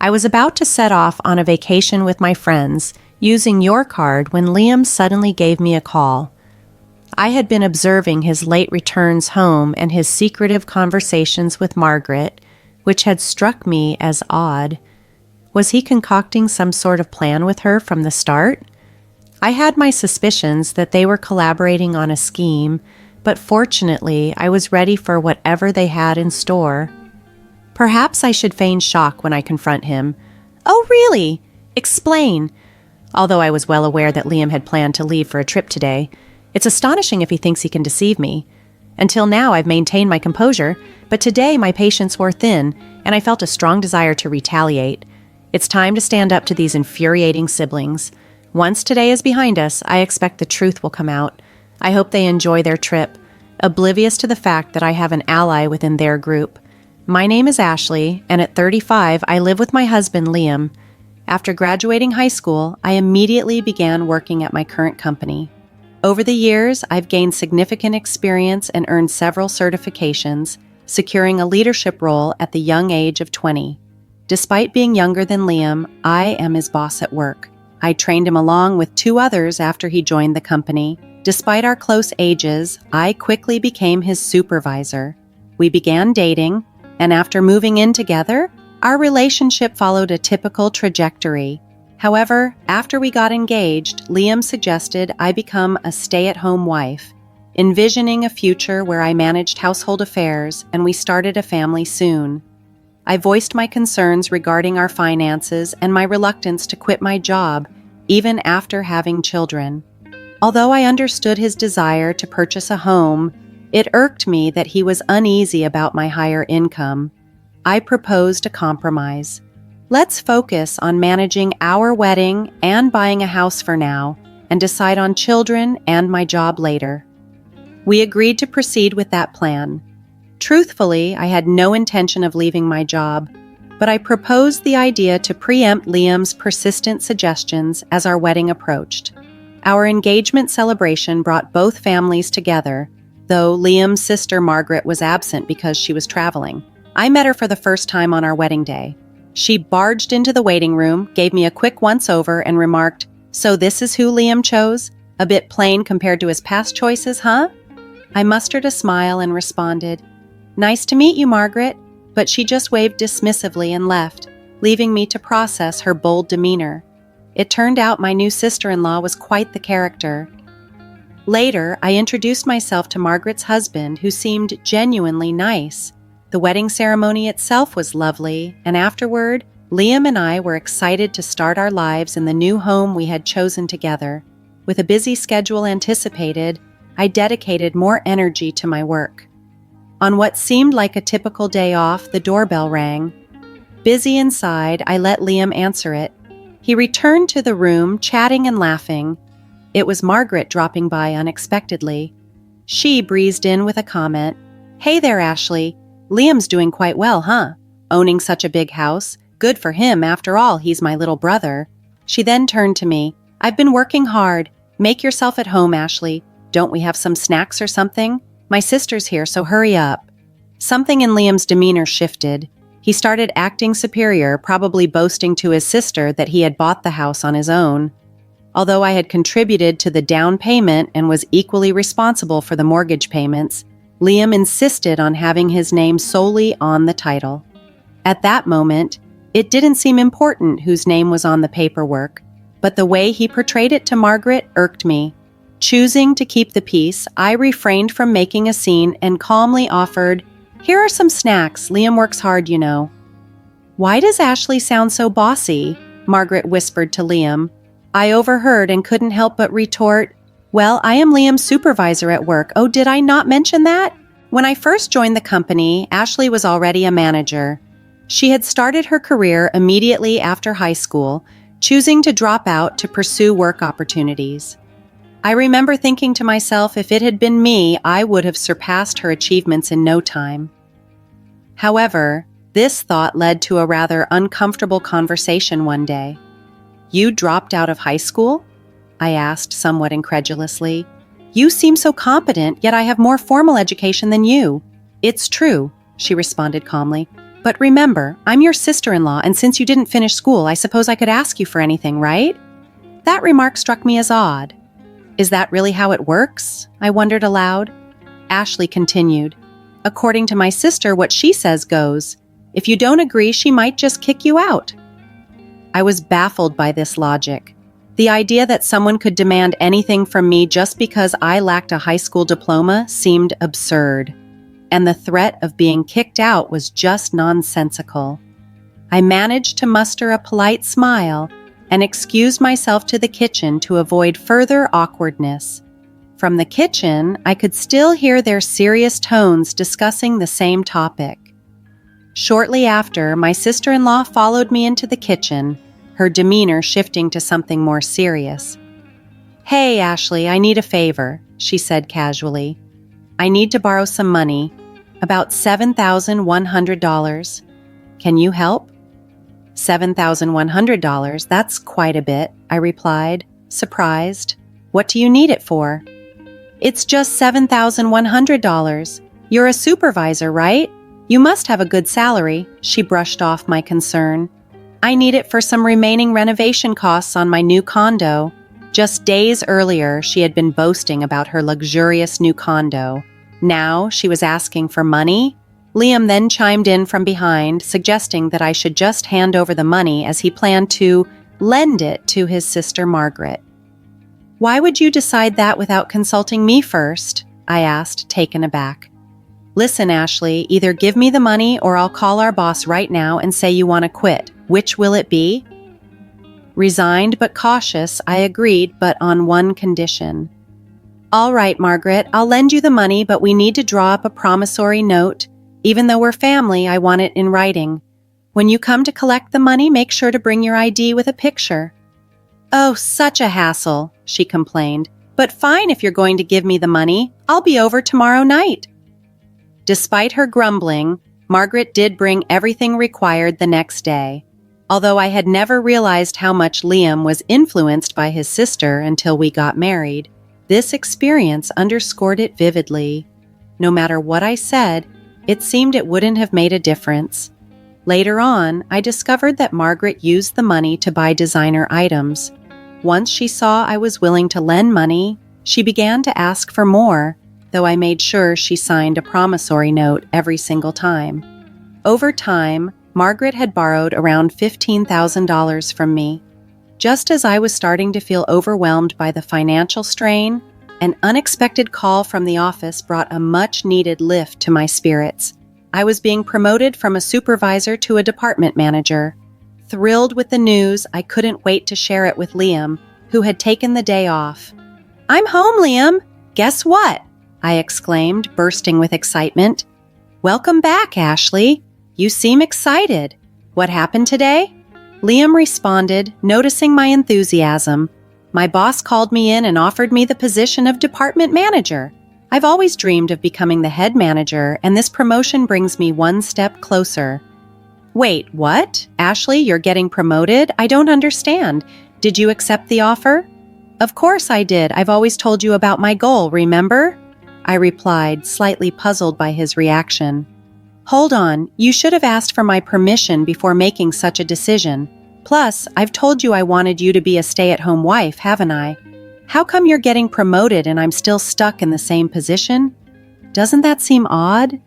I was about to set off on a vacation with my friends, using your card, when Liam suddenly gave me a call. I had been observing his late returns home and his secretive conversations with Margaret, which had struck me as odd. Was he concocting some sort of plan with her from the start? I had my suspicions that they were collaborating on a scheme, but fortunately I was ready for whatever they had in store. Perhaps I should feign shock when I confront him. "Oh, really? Explain." Although I was well aware that Liam had planned to leave for a trip today, it's astonishing if he thinks he can deceive me. Until now, I've maintained my composure, but today my patience wore thin, and I felt a strong desire to retaliate. It's time to stand up to these infuriating siblings. Once today is behind us, I expect the truth will come out. I hope they enjoy their trip, oblivious to the fact that I have an ally within their group. My name is Ashley, and at 35, I live with my husband, Liam. After graduating high school, I immediately began working at my current company. Over the years, I've gained significant experience and earned several certifications, securing a leadership role at the young age of 20. Despite being younger than Liam, I am his boss at work. I trained him along with 2 others after he joined the company. Despite our close ages, I quickly became his supervisor. We began dating, and after moving in together, our relationship followed a typical trajectory. However, after we got engaged, Liam suggested I become a stay-at-home wife, envisioning a future where I managed household affairs and we started a family soon. I voiced my concerns regarding our finances and my reluctance to quit my job, even after having children. Although I understood his desire to purchase a home, it irked me that he was uneasy about my higher income. I proposed a compromise. Let's focus on managing our wedding and buying a house for now, and decide on children and my job later. We agreed to proceed with that plan. Truthfully, I had no intention of leaving my job, but I proposed the idea to preempt Liam's persistent suggestions as our wedding approached. Our engagement celebration brought both families together, though Liam's sister Margaret was absent because she was traveling. I met her for the first time on our wedding day. She barged into the waiting room, gave me a quick once-over, and remarked, "So this is who Liam chose? A bit plain compared to his past choices, huh?" I mustered a smile and responded, "Nice to meet you, Margaret," but she just waved dismissively and left, leaving me to process her bold demeanor. It turned out my new sister-in-law was quite the character. Later, I introduced myself to Margaret's husband, who seemed genuinely nice. The wedding ceremony itself was lovely, and afterward, Liam and I were excited to start our lives in the new home we had chosen together. With a busy schedule anticipated, I dedicated more energy to my work. On what seemed like a typical day off, the doorbell rang. Busy inside, I let Liam answer it. He returned to the room, chatting and laughing. It was Margaret dropping by unexpectedly. She breezed in with a comment. "Hey there, Ashley. Liam's doing quite well, huh? Owning such a big house. Good for him, after all, he's my little brother." She then turned to me. "I've been working hard. Make yourself at home, Ashley. Don't we have some snacks or something? My sister's here, so hurry up." Something in Liam's demeanor shifted. He started acting superior, probably boasting to his sister that he had bought the house on his own. Although I had contributed to the down payment and was equally responsible for the mortgage payments, Liam insisted on having his name solely on the title. At that moment, it didn't seem important whose name was on the paperwork, but the way he portrayed it to Margaret irked me. Choosing to keep the peace, I refrained from making a scene and calmly offered, "Here are some snacks. Liam works hard, you know." "Why does Ashley sound so bossy?" Margaret whispered to Liam. I overheard and couldn't help but retort, "Well, I am Liam's supervisor at work. Oh, did I not mention that?" When I first joined the company, Ashley was already a manager. She had started her career immediately after high school, choosing to drop out to pursue work opportunities. I remember thinking to myself, if it had been me, I would have surpassed her achievements in no time. However, this thought led to a rather uncomfortable conversation one day. "You dropped out of high school?" I asked somewhat incredulously. "You seem so competent, yet I have more formal education than you." "It's true," she responded calmly. But remember, I'm your sister-in-law, and since you didn't finish school, I suppose I could ask you for anything, right? That remark struck me as odd. Is that really how it works? I wondered aloud. Ashley continued. According to my sister, what she says goes. If you don't agree, she might just kick you out. I was baffled by this logic. The idea that someone could demand anything from me just because I lacked a high school diploma seemed absurd, and the threat of being kicked out was just nonsensical. I managed to muster a polite smile and excused myself to the kitchen to avoid further awkwardness. From the kitchen, I could still hear their serious tones discussing the same topic. Shortly after, my sister-in-law followed me into the kitchen, her demeanor shifting to something more serious. "Hey, Ashley, I need a favor," she said casually. "I need to borrow some money, about $7,100. Can you help?" $7,100, that's quite a bit, I replied, surprised. "What do you need it for?" "It's just $7,100. You're a supervisor, right? You must have a good salary," she brushed off my concern. "I need it for some remaining renovation costs on my new condo." Just days earlier, she had been boasting about her luxurious new condo. Now she was asking for money? Liam then chimed in from behind, suggesting that I should just hand over the money as he planned to lend it to his sister Margaret. "Why would you decide that without consulting me first?" I asked, taken aback. "Listen, Ashley, either give me the money or I'll call our boss right now and say you want to quit. Which will it be?" Resigned but cautious, I agreed, but on one condition. "All right, Margaret, I'll lend you the money, but we need to draw up a promissory note. Even though we're family, I want it in writing. When you come to collect the money, make sure to bring your ID with a picture." "Oh, such a hassle," she complained. "But fine if you're going to give me the money. I'll be over tomorrow night." Despite her grumbling, Margaret did bring everything required the next day. Although I had never realized how much Liam was influenced by his sister until we got married, this experience underscored it vividly. No matter what I said, it seemed it wouldn't have made a difference. Later on, I discovered that Margaret used the money to buy designer items. Once she saw I was willing to lend money, she began to ask for more, though I made sure she signed a promissory note every single time. Over time, Margaret had borrowed around $15,000 from me. Just as I was starting to feel overwhelmed by the financial strain, an unexpected call from the office brought a much-needed lift to my spirits. I was being promoted from a supervisor to a department manager. Thrilled with the news, I couldn't wait to share it with Liam, who had taken the day off. "I'm home, Liam! Guess what?" I exclaimed, bursting with excitement. "Welcome back, Ashley. You seem excited. What happened today?" Liam responded, noticing my enthusiasm. "My boss called me in and offered me the position of department manager. I've always dreamed of becoming the head manager, and this promotion brings me one step closer." "Wait, what? Ashley, you're getting promoted? I don't understand. Did you accept the offer?" "Of course I did. I've always told you about my goal, remember?" I replied, slightly puzzled by his reaction. "Hold on, you should have asked for my permission before making such a decision. Plus, I've told you I wanted you to be a stay-at-home wife, haven't I? How come you're getting promoted and I'm still stuck in the same position? Doesn't that seem odd?"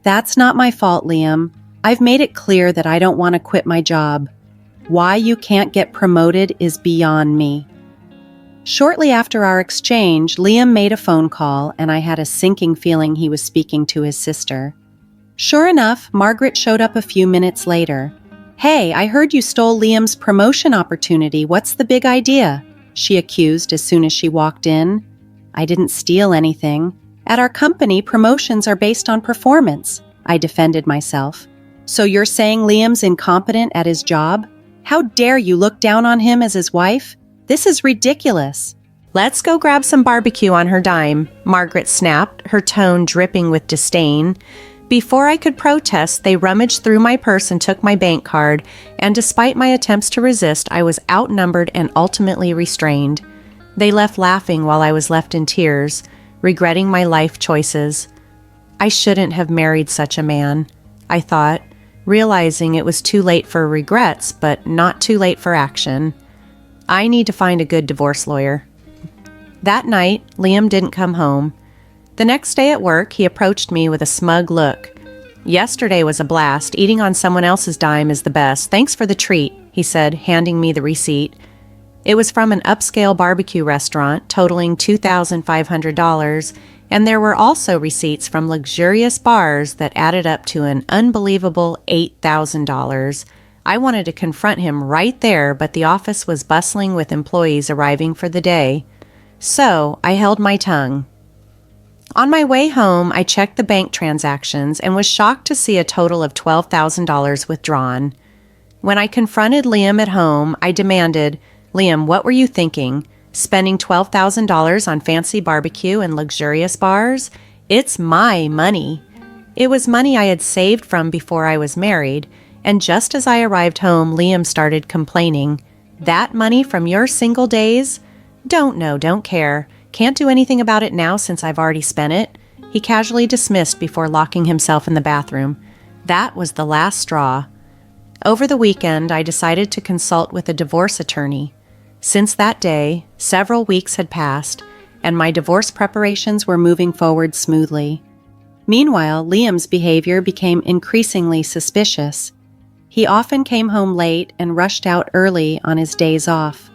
"That's not my fault, Liam. I've made it clear that I don't want to quit my job. Why you can't get promoted is beyond me." Shortly after our exchange, Liam made a phone call, and I had a sinking feeling he was speaking to his sister. Sure enough, Margaret showed up a few minutes later. "Hey, I heard you stole Liam's promotion opportunity. What's the big idea?" she accused as soon as she walked in. "I didn't steal anything. At our company, promotions are based on performance," I defended myself. "So you're saying Liam's incompetent at his job? How dare you look down on him as his wife? This is ridiculous." "Let's go grab some barbecue on her dime," Margaret snapped, her tone dripping with disdain. Before I could protest, they rummaged through my purse and took my bank card, and despite my attempts to resist, I was outnumbered and ultimately restrained. They left laughing while I was left in tears, regretting my life choices. I shouldn't have married such a man, I thought. realizing it was too late for regrets, but not too late for action. I need to find a good divorce lawyer. That night, Liam didn't come home. The next day at work, he approached me with a smug look. "Yesterday was a blast. Eating on someone else's dime is the best. Thanks for the treat," he said, handing me the receipt. It was from an upscale barbecue restaurant totaling $2,500, and there were also receipts from luxurious bars that added up to an unbelievable $8,000. I wanted to confront him right there, but the office was bustling with employees arriving for the day. So I held my tongue. On my way home, I checked the bank transactions and was shocked to see a total of $12,000 withdrawn. When I confronted Liam at home, I demanded, "Liam, what were you thinking? Spending $12,000 on fancy barbecue and luxurious bars? It's my money." It was money I had saved from before I was married, and just as I arrived home, Liam started complaining. "That money from your single days? Don't know, don't care. Can't do anything about it now since I've already spent it," he casually dismissed before locking himself in the bathroom. That was the last straw. Over the weekend, I decided to consult with a divorce attorney. Since that day, several weeks had passed, and my divorce preparations were moving forward smoothly. Meanwhile, Liam's behavior became increasingly suspicious. He often came home late and rushed out early on his days off.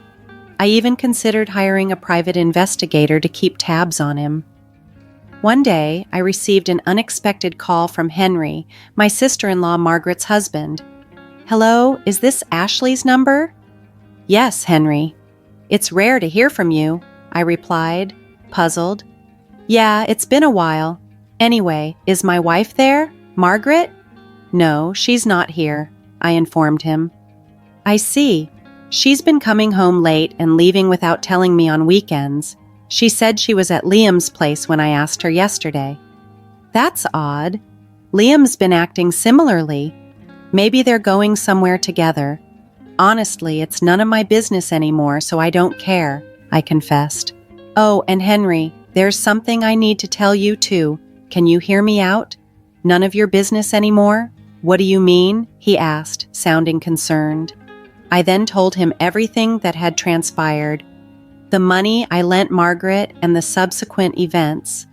I even considered hiring a private investigator to keep tabs on him. One day, I received an unexpected call from Henry, my sister-in-law Margaret's husband. "Hello, is this Ashley's number?" "Yes, Henry." "It's rare to hear from you," I replied, puzzled. "Yeah, it's been a while. Anyway, is my wife there? Margaret?" "No, she's not here," I informed him. "I see. She's been coming home late and leaving without telling me on weekends. She said she was at Liam's place when I asked her yesterday." "That's odd. Liam's been acting similarly. Maybe they're going somewhere together. Honestly, it's none of my business anymore, so I don't care," I confessed. "Oh, and Henry, there's something I need to tell you too. Can you hear me out? None of your business anymore? What do you mean?" he asked, sounding concerned. I then told him everything that had transpired, the money I lent Margaret and the subsequent events.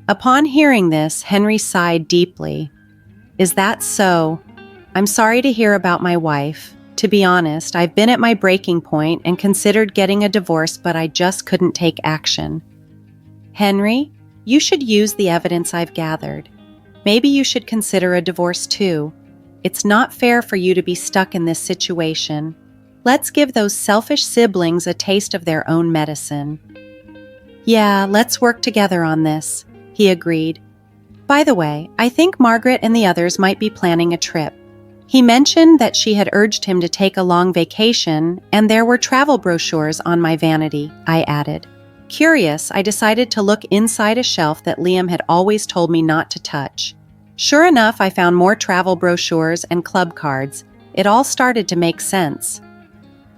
Upon hearing this, Henry sighed deeply. "Is that so? I'm sorry to hear about my wife. To be honest, I've been at my breaking point and considered getting a divorce, but I just couldn't take action." "Henry, you should use the evidence I've gathered. Maybe you should consider a divorce too. It's not fair for you to be stuck in this situation. Let's give those selfish siblings a taste of their own medicine." "Yeah, let's work together on this," he agreed. "By the way, I think Margaret and the others might be planning a trip. He mentioned that she had urged him to take a long vacation, and there were travel brochures on my vanity," I added. Curious, I decided to look inside a shelf that Liam had always told me not to touch. Sure enough, I found more travel brochures and club cards. It all started to make sense.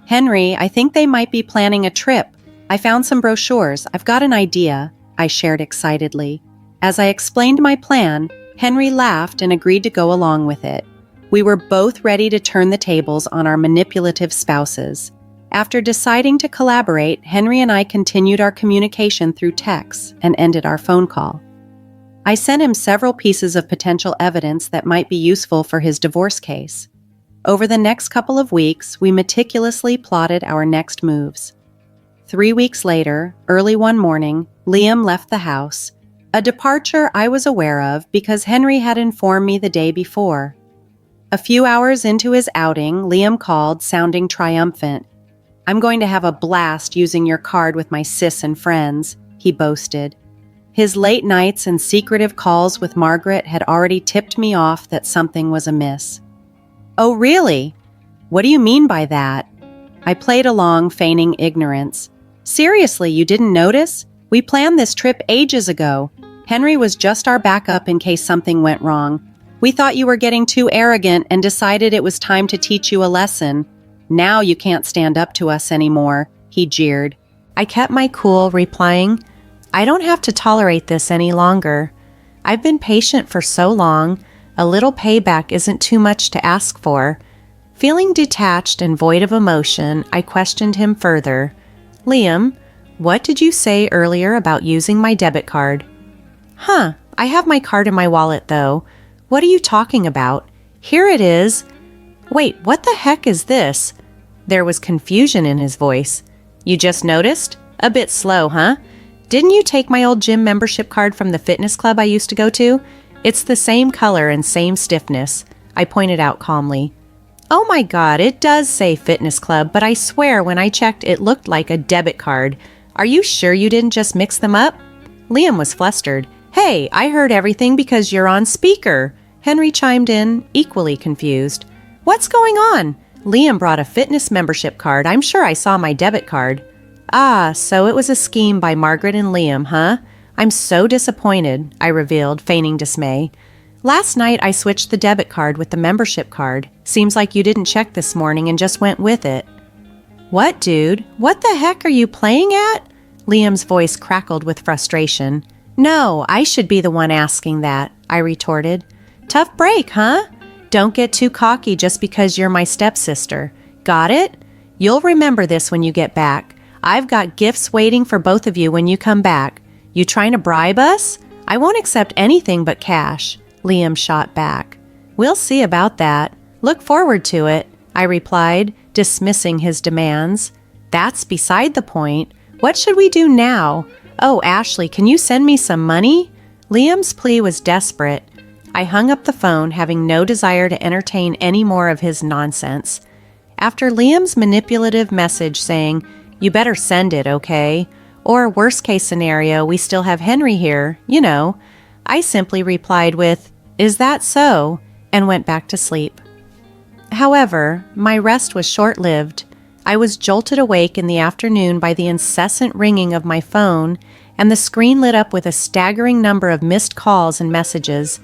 "Henry, I think they might be planning a trip. I found some brochures. I've got an idea," I shared excitedly. As I explained my plan, Henry laughed and agreed to go along with it. We were both ready to turn the tables on our manipulative spouses. After deciding to collaborate, Henry and I continued our communication through texts and ended our phone call. I sent him several pieces of potential evidence that might be useful for his divorce case. Over the next couple of weeks, we meticulously plotted our next moves. 3 weeks later, early one morning, Liam left the house, a departure I was aware of because Henry had informed me the day before. A few hours into his outing, Liam called, sounding triumphant. "I'm going to have a blast using your card with my sis and friends," he boasted. His late nights and secretive calls with Margaret had already tipped me off that something was amiss. "Oh, really? What do you mean by that?" I played along, feigning ignorance. "Seriously, you didn't notice? We planned this trip ages ago. Henry was just our backup in case something went wrong. We thought you were getting too arrogant and decided it was time to teach you a lesson. Now you can't stand up to us anymore," he jeered. I kept my cool, replying, "I don't have to tolerate this any longer. I've been patient for so long. A little payback isn't too much to ask for. Feeling detached and void of emotion, I questioned him further. Liam, what did you say earlier about using my debit card? I have my card in my wallet, though. What are you talking about? Here it is. Wait, what the heck is this? There was confusion in his voice. You just noticed? A bit slow, huh? Didn't you take my old gym membership card from the fitness club I used to go to? It's the same color and same stiffness, I pointed out calmly. Oh my God, it does say fitness club, but I swear when I checked it looked like a debit card. Are you sure you didn't just mix them up? Liam was flustered. Hey, I heard everything because you're on speaker. Henry chimed in, equally confused. What's going on? Liam brought a fitness membership card. I'm sure I saw my debit card. Ah, so it was a scheme by Margaret and Liam, huh? I'm so disappointed, I revealed, feigning dismay. Last night I switched the debit card with the membership card. Seems like you didn't check this morning and just went with it. What, dude? What the heck are you playing at? Liam's voice crackled with frustration. No, I should be the one asking that, I retorted. Tough break, huh? Don't get too cocky just because you're my stepsister. Got it? You'll remember this when you get back. I've got gifts waiting for both of you when you come back. You trying to bribe us? I won't accept anything but cash, Liam shot back. We'll see about that. Look forward to it, I replied, dismissing his demands. That's beside the point. What should we do now? Oh, Ashley, can you send me some money? Liam's plea was desperate. I hung up the phone, having no desire to entertain any more of his nonsense. After Liam's manipulative message saying, you better send it, okay? Or worst case scenario, we still have Henry here, you know, I simply replied with, is that so? And went back to sleep. However, my rest was short-lived. I was jolted awake in the afternoon by the incessant ringing of my phone, and the screen lit up with a staggering number of missed calls and messages.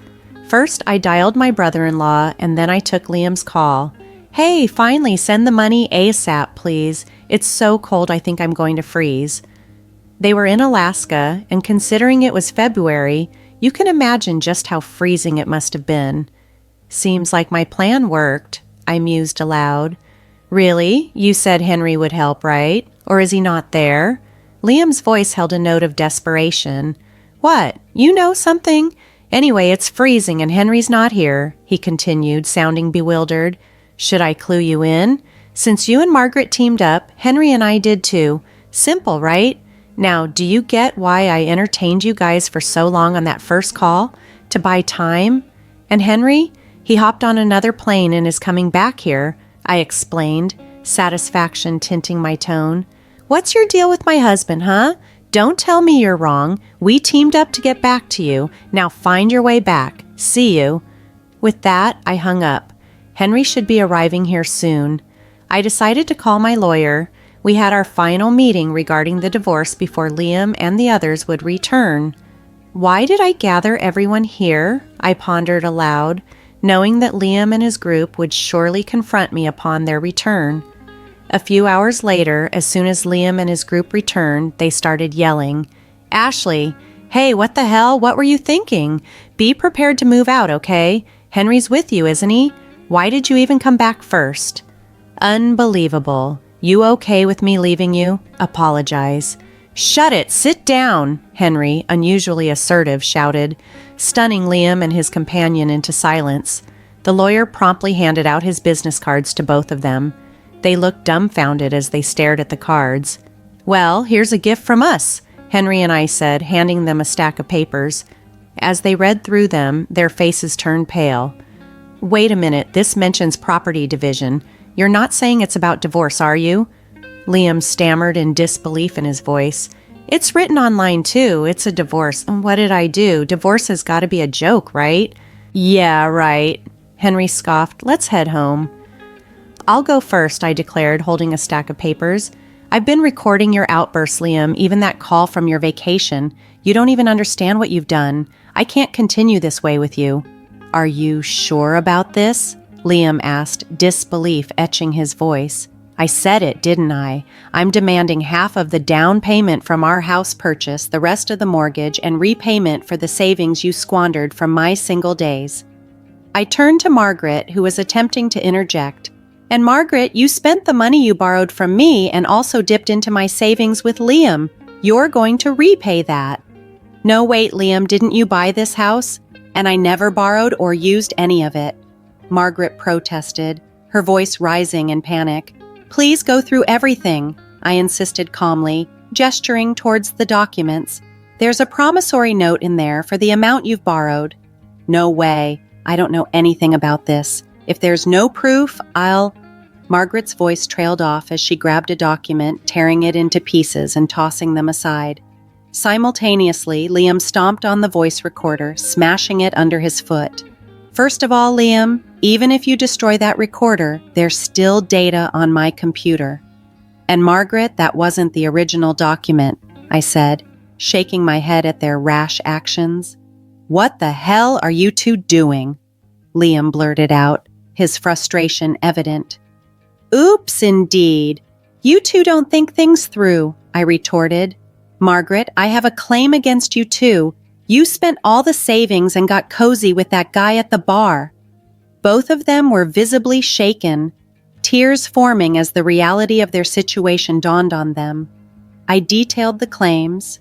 First, I dialed my brother-in-law, and then I took Liam's call. Hey, finally, send the money ASAP, please. It's so cold I think I'm going to freeze. They were in Alaska, and considering it was February, you can imagine just how freezing it must have been. Seems like my plan worked, I mused aloud. Really? You said Henry would help, right? Or is he not there? Liam's voice held a note of desperation. What? You know something? Anyway, it's freezing and Henry's not here, he continued, sounding bewildered. Should I clue you in? Since you and Margaret teamed up, Henry and I did too. Simple, right? Now, do you get why I entertained you guys for so long on that first call? To buy time? And Henry? He hopped on another plane and is coming back here, I explained, satisfaction tinting my tone. What's your deal with my husband, huh? Don't tell me you're wrong. We teamed up to get back to you. Now find your way back. See you. With that, I hung up. Henry should be arriving here soon. I decided to call my lawyer. We had our final meeting regarding the divorce before Liam and the others would return. Why did I gather everyone here? I pondered aloud, knowing that Liam and his group would surely confront me upon their return. A few hours later, as soon as Liam and his group returned, they started yelling, Ashley, hey, what the hell? What were you thinking? Be prepared to move out, okay? Henry's with you, isn't he? Why did you even come back first? Unbelievable. You okay with me leaving you? Apologize. Shut it! Sit down! Henry, unusually assertive, shouted, stunning Liam and his companion into silence. The lawyer promptly handed out his business cards to both of them. They looked dumbfounded as they stared at the cards. Well, here's a gift from us, Henry and I said, handing them a stack of papers. As they read through them, their faces turned pale. Wait a minute, this mentions property division. You're not saying it's about divorce, are you? Liam stammered in disbelief in his voice. It's written online too. It's a divorce. And what did I do? Divorce has got to be a joke, right? Yeah, right. Henry scoffed. Let's head home. I'll go first, I declared, holding a stack of papers. I've been recording your outbursts, Liam, even that call from your vacation. You don't even understand what you've done. I can't continue this way with you. Are you sure about this? Liam asked, disbelief etching his voice. I said it, didn't I? I'm demanding half of the down payment from our house purchase, the rest of the mortgage, and repayment for the savings you squandered from my single days. I turned to Margaret, who was attempting to interject. And Margaret, you spent the money you borrowed from me and also dipped into my savings with Liam. You're going to repay that. No, wait, Liam, didn't you buy this house? And I never borrowed or used any of it. Margaret protested, her voice rising in panic. Please go through everything, I insisted calmly, gesturing towards the documents. There's a promissory note in there for the amount you've borrowed. No way. I don't know anything about this. If there's no proof, Margaret's voice trailed off as she grabbed a document, tearing it into pieces and tossing them aside. Simultaneously, Liam stomped on the voice recorder, smashing it under his foot. First of all, Liam, even if you destroy that recorder, there's still data on my computer. And Margaret, that wasn't the original document, I said, shaking my head at their rash actions. What the hell are you two doing? Liam blurted out, his frustration evident. Oops, indeed. You two don't think things through, I retorted. Margaret, I have a claim against you too. You spent all the savings and got cozy with that guy at the bar. Both of them were visibly shaken, tears forming as the reality of their situation dawned on them. I detailed the claims.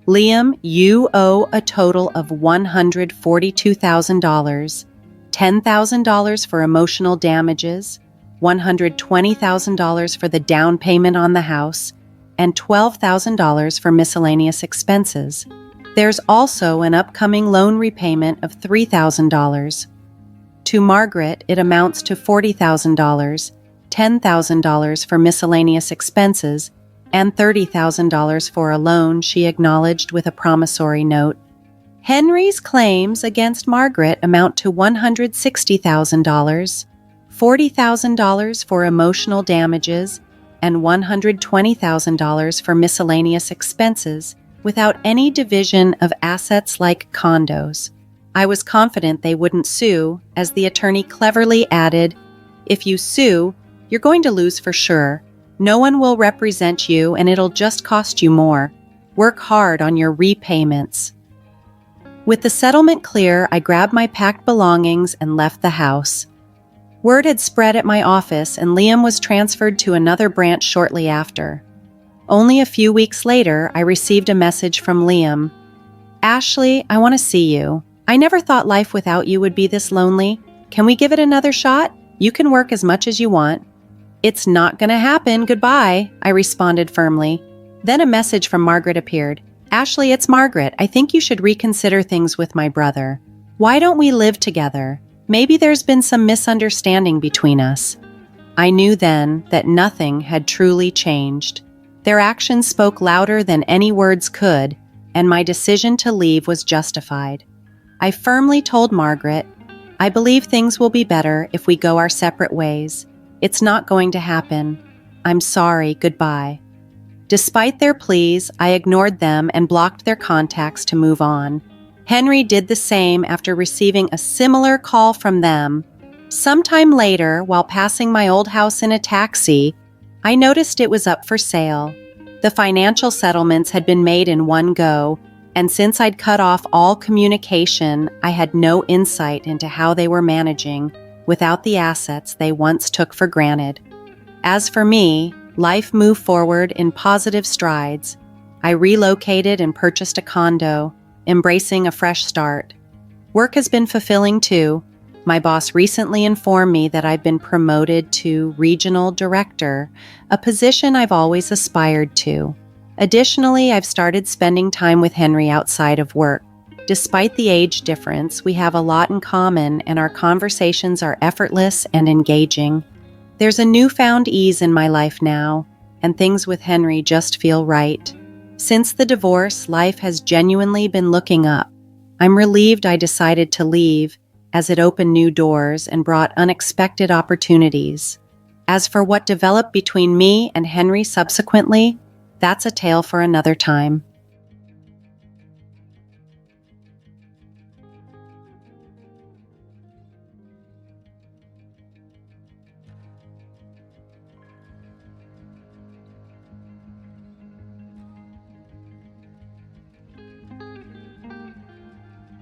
Liam, you owe a total of $142,000, $10,000 for emotional damages, $120,000 for the down payment on the house, and $12,000 for miscellaneous expenses. There's also an upcoming loan repayment of $3,000. To Margaret, it amounts to $40,000, $10,000 for miscellaneous expenses, and $30,000 for a loan she acknowledged with a promissory note. Henry's claims against Margaret amount to $160,000, $40,000 for emotional damages, and $120,000 for miscellaneous expenses, without any division of assets like condos. I was confident they wouldn't sue, as the attorney cleverly added, if you sue, you're going to lose for sure. No one will represent you and it'll just cost you more. Work hard on your repayments. With the settlement clear, I grabbed my packed belongings and left the house. Word had spread at my office and Liam was transferred to another branch shortly after. Only a few weeks later, I received a message from Liam. Ashley, I want to see you. I never thought life without you would be this lonely. Can we give it another shot? You can work as much as you want. It's not gonna happen, goodbye, I responded firmly. Then a message from Margaret appeared. Ashley, it's Margaret. I think you should reconsider things with my brother. Why don't we live together? Maybe there's been some misunderstanding between us. I knew then that nothing had truly changed. Their actions spoke louder than any words could, and my decision to leave was justified. I firmly told Margaret, I believe things will be better if we go our separate ways. It's not going to happen. I'm sorry, goodbye. Despite their pleas, I ignored them and blocked their contacts to move on. Henry did the same after receiving a similar call from them. Sometime later, while passing my old house in a taxi, I noticed it was up for sale. The financial settlements had been made in one go, and since I'd cut off all communication, I had no insight into how they were managing without the assets they once took for granted. As for me, life moved forward in positive strides. I relocated and purchased a condo, embracing a fresh start. Work has been fulfilling too. My boss recently informed me that I've been promoted to regional director, a position I've always aspired to. Additionally, I've started spending time with Henry outside of work. Despite the age difference, we have a lot in common and our conversations are effortless and engaging. There's a newfound ease in my life now, and things with Henry just feel right. Since the divorce, life has genuinely been looking up. I'm relieved I decided to leave, as it opened new doors and brought unexpected opportunities. As for what developed between me and Henry subsequently, that's a tale for another time.